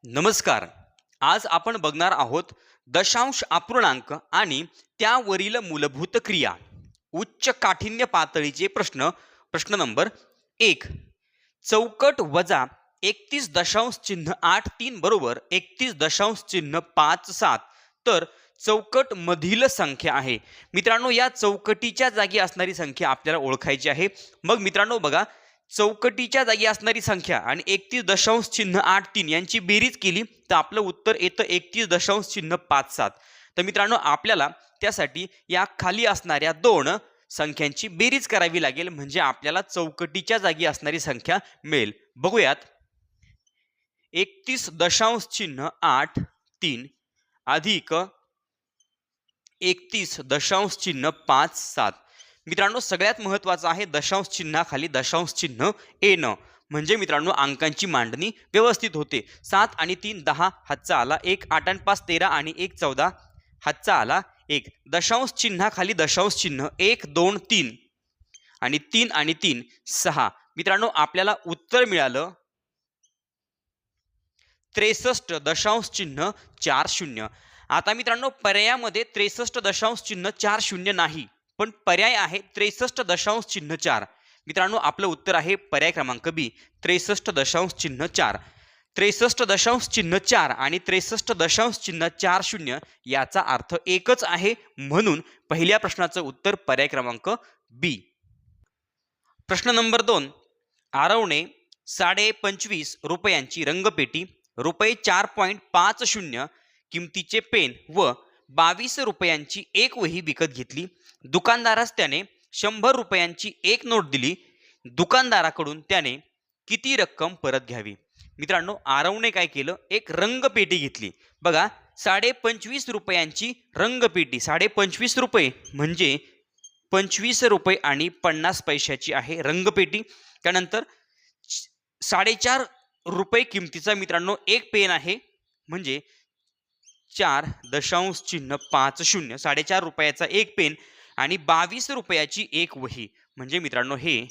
नमस्कार. आज आपण बघणार आहोत दशांश अपूर्णांक आणि त्यावरील मूलभूत क्रिया. उच्च काठिण्य पातळीचे प्रश्न. प्रश्न नंबर 1. चौकट वजा 31.83 बरोबर 31.57 तर चौकट मधील संख्या आहे. मित्रांनो, या चौकटीच्या जागी असणारी संख्या आपल्याला ओळखायची आहे. मग मित्रांनो बघा, चौकटीच्या जागी असणारी संख्या आणि 31.83 यांची बेरीज केली तर आपलं उत्तर येतं 31.57. तर मित्रांनो, आपल्याला त्यासाठी या खाली असणाऱ्या दोन संख्यांची बेरीज करावी लागेल, म्हणजे आपल्याला चौकटीच्या जागी असणारी संख्या मिळेल. बघूयात. 31.83 अधिक 31.57. मित्रांनो, सगळ्यात महत्त्वाचं आहे दशांश चिन्हाखाली दशांश चिन्ह येणं, म्हणजे मित्रांनो अंकांची मांडणी व्यवस्थित होते. 7 आणि 3 10 हातचा आला 1, 8 आणि 5 13 आणि 1 14 हातचा आला 1. दशांश चिन्हाखाली दशांश चिन्ह 1 2 3 आणि 3 आणि 3 6. मित्रांनो, आपल्याला उत्तर मिळालं 63.40. आता मित्रांनो, पर्यायामध्ये 63.40 नाही, पण पर्याय आहे 63.4. मित्रांनो, आपलं उत्तर आहे पर्याय क्रमांक बी 63.4. 63.4 आणि 63.40 याचा अर्थ एकच आहे, म्हणून पहिल्या प्रश्नाचं उत्तर पर्याय क्रमांक बी. प्रश्न नंबर 2. आरवने 25.5 रुपयांची रंगपेटी, रुपये 4.50 किमतीचे पेन व 22 रुपयांची एक वही विकत घेतली. दुकानदारास त्याने 100 रुपयांची एक नोट दिली. दुकानदाराकडून त्याने किती रक्कम परत घ्यावी? मित्रांनो, आरवने काय केलं, एक रंगपेटी घेतली. बघा, 25.5 रुपयांची रंगपेटी. 25.5 रुपये म्हणजे 25 रुपये आणि 50 पैशाची आहे रंगपेटी. त्यानंतर 4.5 रुपये किमतीचा मित्रांनो एक पेन आहे, म्हणजे 4.50. 4.5 रुपयाचा एक पेन आणि 22 रुपयाची एक वही, म्हणजे मित्रांनो हे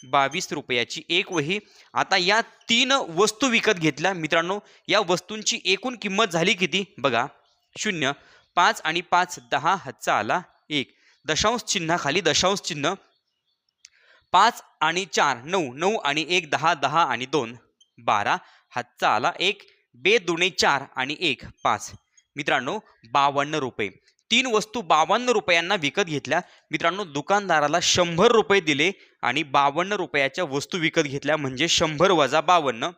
22 रुपयाची एक वही. आता या 3 वस्तू विकत घेतल्या. मित्रांनो, या वस्तूंची एकूण किंमत झाली किती? बघा, 0 5 आणि 5 10 हातचा आला 1. दशांश चिन्हाखाली दशांश चिन्ह 5 आणि 4 9 9 आणि 1 10 10 आणि 2 12 हातचा आला 1. 2 दुणे 4 आणि 1 5. मित्रांनो, 52 रुपये. 3 वस्तू 52 रुपयांना विकत घेतल्या. मित्रांनो, दुकानदाराला 100 रुपये दिले आणि 52 रुपयाच्या वस्तू विकत घेतल्या, म्हणजे 100 वजा 52.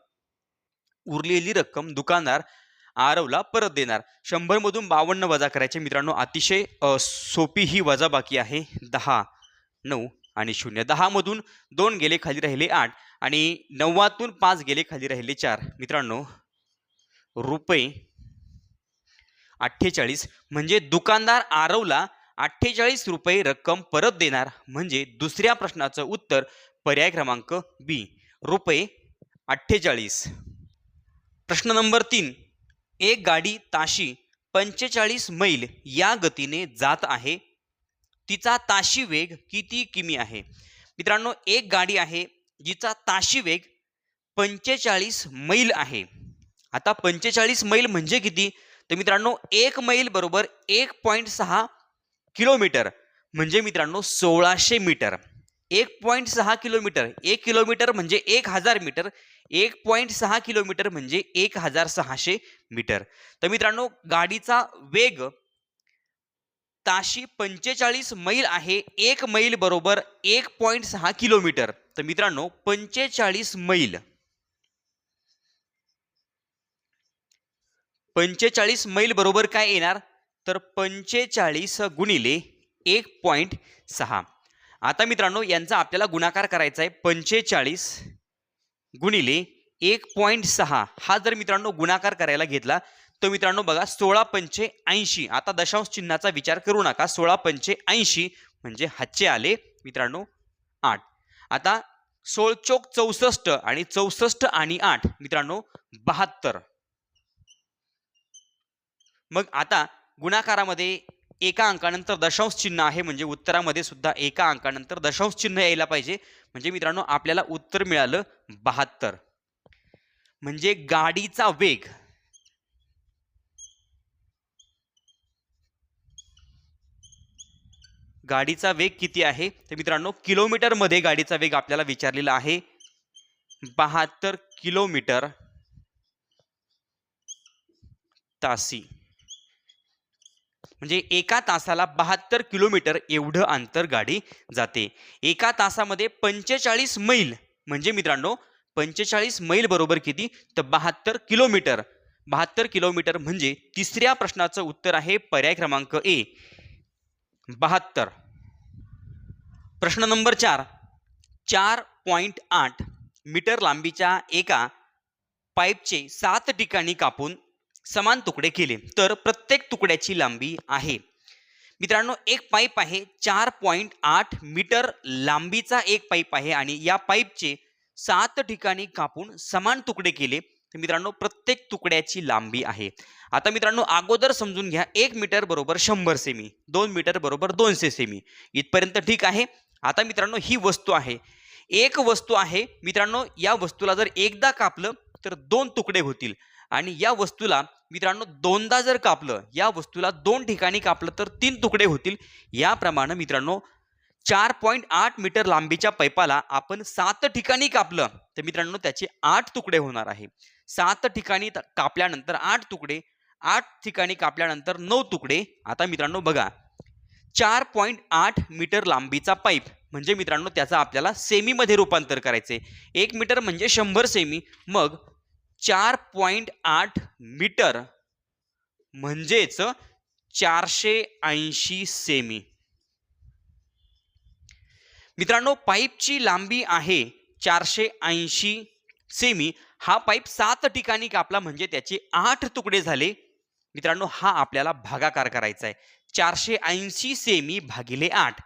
उरलेली रक्कम दुकानदार आरवला परत देणार. 100 मधून 52 वजा करायचे. मित्रांनो, अतिशय सोपी ही वजाबाकी आहे. 10 9 आणि 0. 10 मधून 2 गेले, खाली राहिले 8 आणि 9तून 5 गेले, खाली राहिले 4. मित्रांनो, रुपये 48, म्हणजे दुकानदार आरवला 48 रुपये रक्कम परत देणार, म्हणजे दुसऱ्या प्रश्नाचं उत्तर पर्याय क्रमांक बी रुपये 48. प्रश्न नंबर 3. एक गाडी ताशी 45 मैल या गतीने जात आहे. तिचा ताशी वेग किती किमी आहे? मित्रांनो, एक गाडी आहे जिचा ताशी वेग 45 मैल आहे. आता 45 मैल म्हणजे किती? तर मित्रांनो, 1 मैल बरोबर 1.6 किलोमीटर, म्हणजे मित्रांनो 1600 मीटर. 1.6 किलोमीटर, 1 किलोमीटर म्हणजे 1000 मीटर. 1.6 किलोमीटर म्हणजे 1600 मीटर. तर मित्रांनो, गाडीचा वेग ताशी 45 मैल आहे. 1 मैल बरोबर 1.6 किलोमीटर. तर मित्रांनो, 45 मैल बरोबर काय येणार? तर 45 गुणिले 1.6. आता मित्रांनो, यांचा आपल्याला गुणाकार करायचा आहे. 45 गुणिले 1.6 हा जर मित्रांनो गुणाकार करायला घेतला तर मित्रांनो बघा, 16.85. आता दशांश चिन्हाचा विचार करू नका. 16.85 म्हणजे हातचे आले मित्रांनो 8. आता 16 चोक 64 आणि 64 आणि 8 मित्रांनो 72. मग आता गुणाकारामध्ये एका अंकानंतर दशांश चिन्ह आहे, म्हणजे उत्तरामध्ये सुद्धा एका अंकानंतर दशांश चिन्ह यायला पाहिजे, म्हणजे मित्रांनो आपल्याला उत्तर मिळालं 72. म्हणजे गाडीचा वेग. गाडीचा वेग किती आहे तर मित्रांनो किलोमीटर मध्ये गाडीचा वेग आपल्याला विचारलेला आहे 72 किलोमीटर तासी. म्हणजे एका तासाला 72 किलोमीटर एवढं अंतर गाडी जाते. एका तासामध्ये 45 मैल म्हणजे मित्रांनो 45 मैल बरोबर किती तर 72 किलोमीटर. 72 किलोमीटर म्हणजे तिसऱ्या प्रश्नाचं उत्तर आहे पर्याय क्रमांक ए 72. प्रश्न नंबर 4. 4.8 मीटर लांबीच्या एका पाईपचे 7 ठिकाणी कापून समान तुकडे केले तर प्रत्येक तुकड्याची लांबी आहे. मित्रांनो एक पाईप आहे 4.8 मीटर लांबीचा एक पाईप आहे आणि या पाईपचे 7 ठिकाणी कापून समान तुकडे केले तर मित्रांनो प्रत्येक तुकड्याची लांबी आहे. आता मित्रांनो अगोदर समजून घ्या 1 मीटर बरोबर 100 सेमी, 2 मीटर बरोबर 200 सेमी, इथपर्यंत ठीक आहे. आता मित्रांनो ही वस्तू आहे, एक वस्तू आहे मित्रांनो, या वस्तूला जर एकदा कापलं तर 2 तुकडे होतील आणि या वस्तूला मित्रांनो दोनदा जर कापलं, या वस्तूला 2 ठिकाणी कापलं तर 3 तुकडे होतील. याप्रमाणे मित्रांनो 4.8 मीटर लांबीच्या पाईपाला आपण 7 ठिकाणी कापलं तर मित्रांनो त्याचे 8 तुकडे होणार आहे. 7 ठिकाणी कापल्यानंतर 8 तुकडे, 8 ठिकाणी कापल्यानंतर 9 तुकडे. आता मित्रांनो बघा 4.8 मीटर लांबीचा पाईप म्हणजे मित्रांनो त्याचा आपल्याला सेमी मध्ये रूपांतर करायचे. 1 मीटर म्हणजे 100 सेमी, मग 4.8 मीटर म्हणजेच 480 सेमी. मित्रांनो पाईपची लांबी आहे 480 सेमी. हा पाईप 7 ठिकाणी कापला म्हणजे त्याचे 8 तुकडे झाले. मित्रांनो हा आपल्याला भागाकार करायचा आहे. 480 सेमी भागिले 8,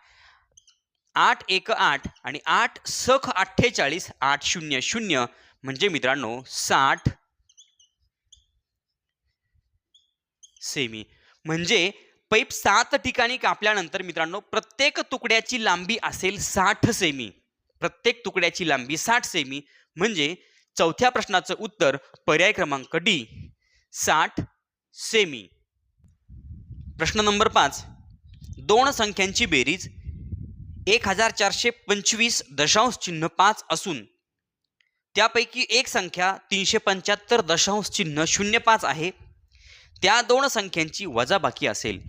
8 एक 8 आणि 8 सख 48, 8 0 0 म्हणजे मित्रांनो 60 सेमी. म्हणजे पाईप 7 ठिकाणी कापल्यानंतर मित्रांनो प्रत्येक तुकड्याची लांबी असेल 60 सेमी. प्रत्येक तुकड्याची लांबी 60 सेमी म्हणजे चौथ्या प्रश्नाचं उत्तर पर्याय क्रमांक डी 60 सेमी. प्रश्न नंबर 5. दोन संख्यांची बेरीज 1425.5 असून त्यापैकी एक संख्या 375.05 आहे. त्या दोन संख्यांची वजाबाकी असेल.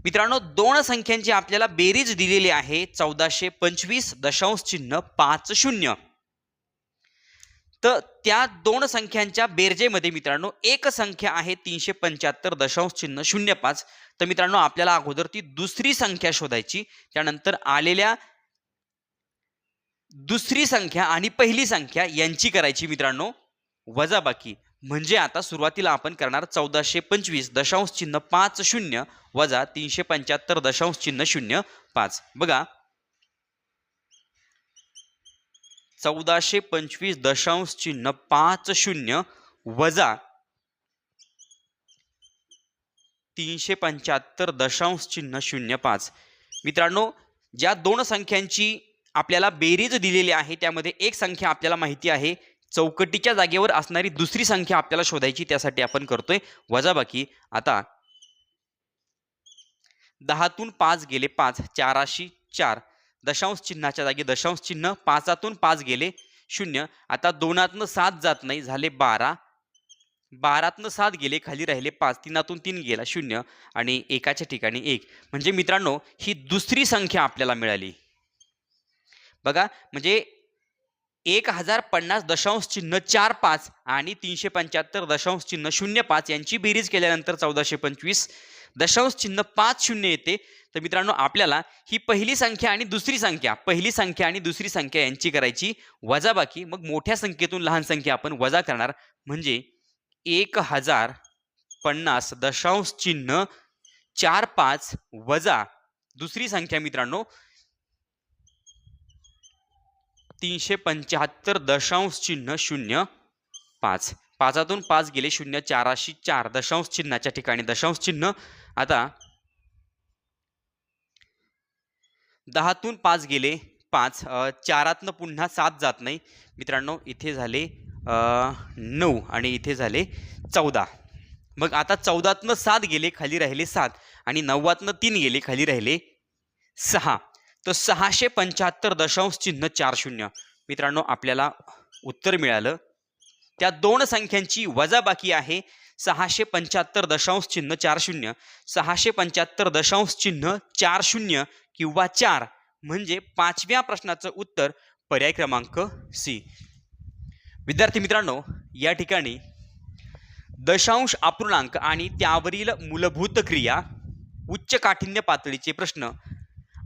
मित्रांनो दोन संख्यांची आपल्याला बेरीज दिलेली आहे 1425.50. तर त्या दोन संख्यांच्या बेरजेमध्ये मित्रांनो एक संख्या आहे 375.05. तर मित्रांनो आपल्याला अगोदर ती दुसरी संख्या शोधायची, त्यानंतर आलेल्या दुसरी संख्या आणि पहिली संख्या यांची करायची मित्रांनो वजाबाकी. म्हणजे आता सुरुवातीला आपण करणार 1425.50 वजा 375.05. बघा 1425.50 वजा 375.05. मित्रांनो ज्या दोन संख्यांची आपल्याला बेरीज दिलेली आहे त्यामध्ये एक संख्या आपल्याला माहिती आहे, चौकटीच्या जागेवर असणारी दुसरी संख्या आपल्याला शोधायची, त्यासाठी आपण करतोय वजाबाकी. आता 10तून 5 गेले 5, 404. दशांश चिन्हाच्या जागी दशांश चिन्ह. 5तून 5 गेले 0. आता 2तनं 7 जात नाही, झाले 12. 12तनं 7 गेले, खाली राहिले 5. 3तून 3 गेला 0 आणि एकाच्या ठिकाणी 1. म्हणजे मित्रांनो ही दुसरी संख्या आपल्याला मिळाली. बघा म्हणजे 1050.45 आणि 375.05 यांची बेरीज केल्यानंतर 1425.50 येते. तर मित्रांनो आपल्याला ही पहिली संख्या आणि दुसरी संख्या, पहिली संख्या आणि दुसरी संख्या यांची करायची वजाबाकी. मग मोठ्या संख्येतून लहान संख्या आपण वजा करणार, म्हणजे 1050.45 वजा दुसरी संख्या मित्रांनो 375.05. 5तून 5 गेले 0, 404. दशांश चिन्हाच्या ठिकाणी दशांश चिन्ह. आता 10तून 5 गेले 5, 4तनं पुन्हा 7 जात नाही मित्रांनो, इथे झाले 9 आणि इथे झाले 14. मग आता 14तनं 7 गेले, खाली राहिले 7 आणि 9तनं 3 गेले, खाली राहिले 6. तर 675.40. मित्रांनो आपल्याला उत्तर मिळालं. त्या दोन संख्यांची वजाबाकी आहे 675.40, 675.40 किंवा 4. म्हणजे 5व्या प्रश्नाचं उत्तर पर्याय क्रमांक सी. विद्यार्थी मित्रांनो, या ठिकाणी दशांश अपूर्णांक आणि त्यावरील मूलभूत क्रिया उच्च काठिण्य पातळीचे प्रश्न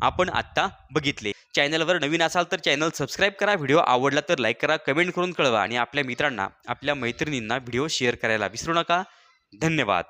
आपण आत्ता बघितले. चॅनलवर नवीन असाल तर चॅनल सबस्क्राईब करा. व्हिडिओ आवडला तर लाईक करा, कमेंट करून कळवा आणि आपल्या मित्रांना, आपल्या मैत्रिणींना व्हिडिओ शेअर करायला विसरू नका. धन्यवाद.